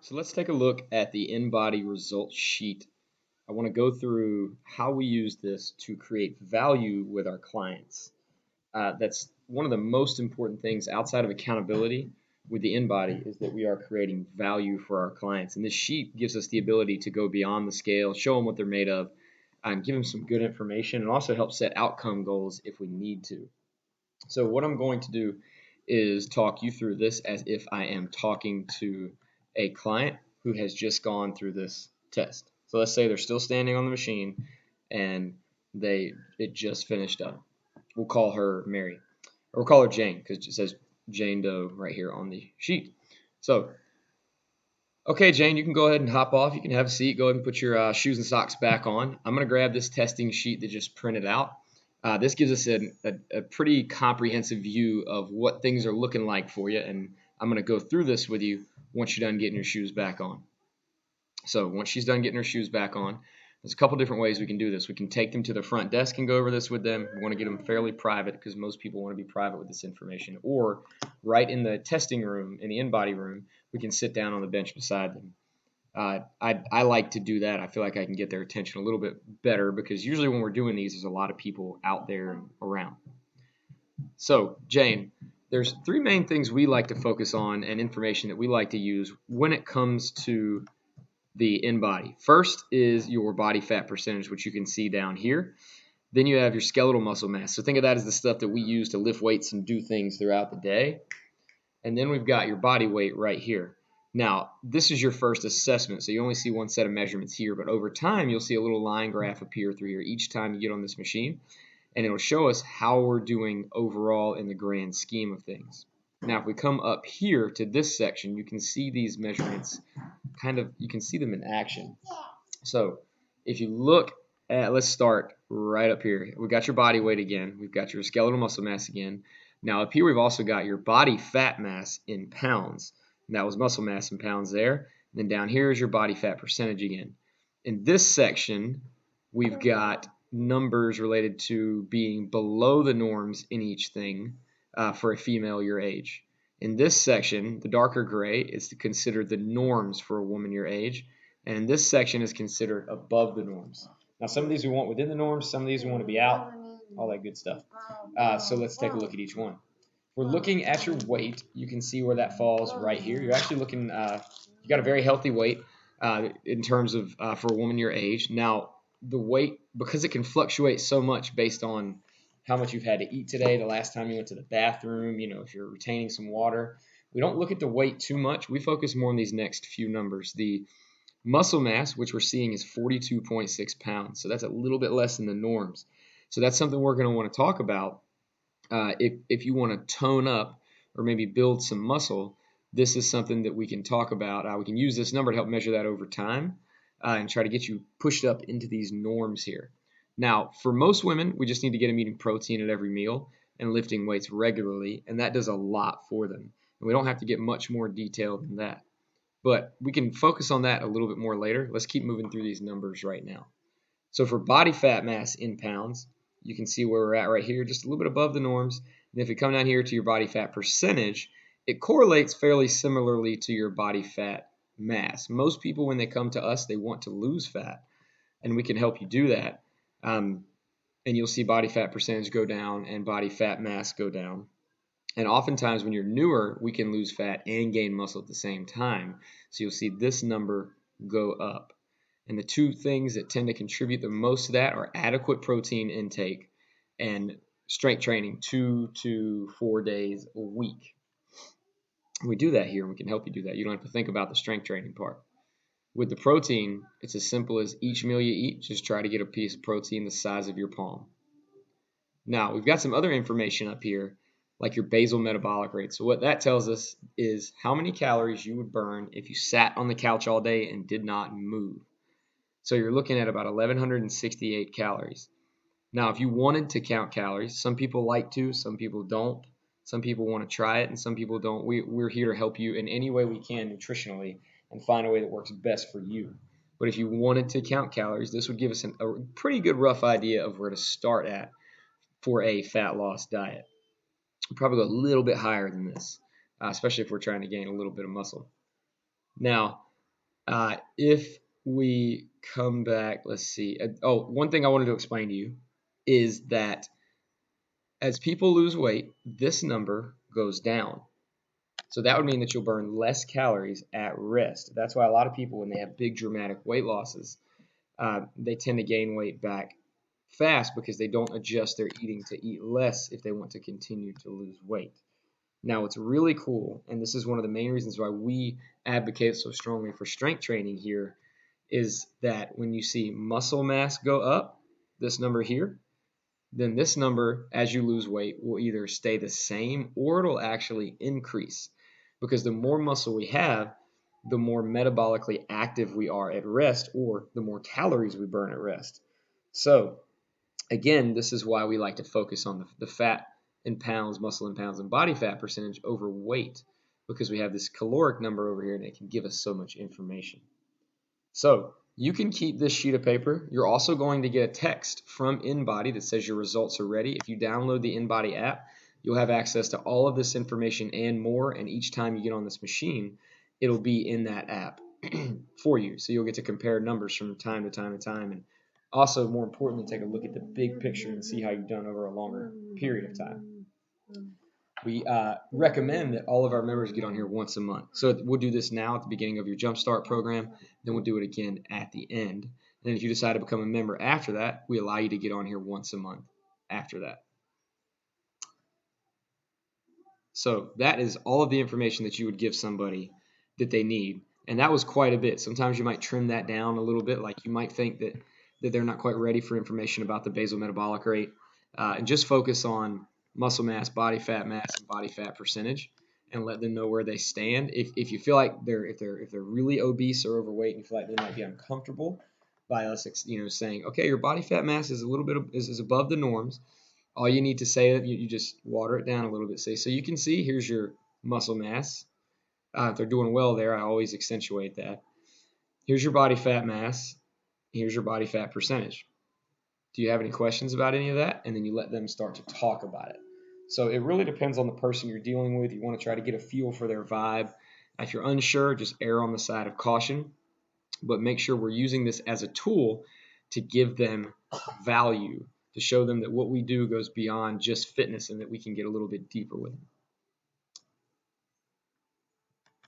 So let's take a look at the Inbody results sheet. I want to go through how we use this to create value with our clients. That's one of the most important things outside of accountability with the Inbody is that we are creating value for our clients. And this sheet gives us the ability to go beyond the scale, show them what they're made of, give them some good information, and also help set outcome goals if we need to. So what I'm going to do is talk you through this as if I am talking to a client who has just gone through this test. So let's say they're still standing on the machine and it just finished up. We'll call her Mary, or we'll call her Jane because it says Jane Doe right here on the sheet. So, okay, Jane, you can go ahead and hop off. You can have a seat. Go ahead and put your shoes and socks back on. I'm going to grab this testing sheet that just printed out. This gives us a pretty comprehensive view of what things are looking like for you, and I'm going to go through this with you once you're done getting your shoes back on. So once she's done getting her shoes back on, there's a couple different ways we can do this. We can take them to the front desk and go over this with them. We want to get them fairly private because most people want to be private with this information. Or right in the testing room, in the Inbody room, we can sit down on the bench beside them. I like to do that. I feel like I can get their attention a little bit better because usually when we're doing these, there's a lot of people out there and around. So, Jane, there's three main things we like to focus on and information that we like to use when it comes to the Inbody. First is your body fat percentage, which you can see down here. Then you have your skeletal muscle mass. So think of that as the stuff that we use to lift weights and do things throughout the day. And then we've got your body weight right here. Now, this is your first assessment, so you only see one set of measurements here, but over time, you'll see a little line graph appear through here each time you get on this machine, and it'll show us how we're doing overall in the grand scheme of things. Now, if we come up here to this section, you can see these measurements you can see them in action. So if you look at, let's start right up here. We've got your body weight again. We've got your skeletal muscle mass again. Now up here, we've also got your body fat mass in pounds. And that was muscle mass in pounds there. And then down here is your body fat percentage again. In this section, we've got numbers related to being below the norms in each thing for a female your age. In this section, the darker gray is considered the norms for a woman your age, and this section is considered above the norms. Now, some of these we want within the norms, some of these we want to be out, all that good stuff. So let's take a look at each one. If we're looking at your weight, you can see where that falls right here. You're actually looking, you got a very healthy weight in terms of for a woman your age. Now, the weight, because it can fluctuate so much based on how much you've had to eat today, the last time you went to the bathroom, if you're retaining some water. We don't look at the weight too much. We focus more on these next few numbers. The muscle mass, which we're seeing, is 42.6 pounds. So that's a little bit less than the norms. So that's something we're going to want to talk about. If you want to tone up or maybe build some muscle, this is something that we can talk about. We can use this number to help measure that over time and try to get you pushed up into these norms here. Now, for most women, we just need to get them eating protein at every meal and lifting weights regularly, and that does a lot for them. And we don't have to get much more detailed than that. But we can focus on that a little bit more later. Let's keep moving through these numbers right now. So for body fat mass in pounds, you can see where we're at right here, just a little bit above the norms. And if we come down here to your body fat percentage, it correlates fairly similarly to your body fat mass. Most people, when they come to us, they want to lose fat, and we can help you do that. And you'll see body fat percentage go down and body fat mass go down. And oftentimes when you're newer, we can lose fat and gain muscle at the same time. So you'll see this number go up. And the two things that tend to contribute the most to that are adequate protein intake and strength training 2 to 4 days a week. We do that here, and we can help you do that. You don't have to think about the strength training part. With the protein, it's as simple as each meal you eat, just try to get a piece of protein the size of your palm. Now, we've got some other information up here, like your basal metabolic rate. So what that tells us is how many calories you would burn if you sat on the couch all day and did not move. So you're looking at about 1,168 calories. Now, if you wanted to count calories, some people like to, some people don't. Some people want to try it, and some people don't. We're here to help you in any way we can nutritionally and find a way that works best for you. But if you wanted to count calories, this would give us a pretty good rough idea of where to start at for a fat loss diet. We'll probably go a little bit higher than this, especially if we're trying to gain a little bit of muscle. Now, If we come back, let's see. One thing I wanted to explain to you is that as people lose weight, this number goes down. So that would mean that you'll burn less calories at rest. That's why a lot of people, when they have big dramatic weight losses, they tend to gain weight back fast because they don't adjust their eating to eat less if they want to continue to lose weight. Now, what's really cool, and this is one of the main reasons why we advocate so strongly for strength training here, is that when you see muscle mass go up, this number here, then this number, as you lose weight, will either stay the same or it'll actually increase. Because the more muscle we have, the more metabolically active we are at rest, or the more calories we burn at rest. So, again, this is why we like to focus on the fat in pounds, muscle in pounds, and body fat percentage over weight, because we have this caloric number over here and it can give us so much information. So you can keep this sheet of paper. You're also going to get a text from Inbody that says your results are ready. If you download the Inbody app, you'll have access to all of this information and more. And each time you get on this machine, it'll be in that app for you. So you'll get to compare numbers from time to time to time. And also, more importantly, take a look at the big picture and see how you've done over a longer period of time. We recommend that all of our members get on here once a month. So we'll do this now at the beginning of your Jumpstart program. Then we'll do it again at the end. And then if you decide to become a member after that, we allow you to get on here once a month after that. So that is all of the information that you would give somebody that they need. And that was quite a bit. Sometimes you might trim that down a little bit. Like you might think that they're not quite ready for information about the basal metabolic rate. And just focus on muscle mass, body fat mass, and body fat percentage, and let them know where they stand. If you feel like if they're really obese or overweight, and you feel like they might be uncomfortable by us, saying, okay, your body fat mass is a little bit is above the norms. All you need to say, you just water it down a little bit. Say, so you can see, here's your muscle mass. If they're doing well there, I always accentuate that. Here's your body fat mass. Here's your body fat percentage. Do you have any questions about any of that? And then you let them start to talk about it. So it really depends on the person you're dealing with. You want to try to get a feel for their vibe. If you're unsure, just err on the side of caution. But make sure we're using this as a tool to give them value, to show them that what we do goes beyond just fitness and that we can get a little bit deeper with them.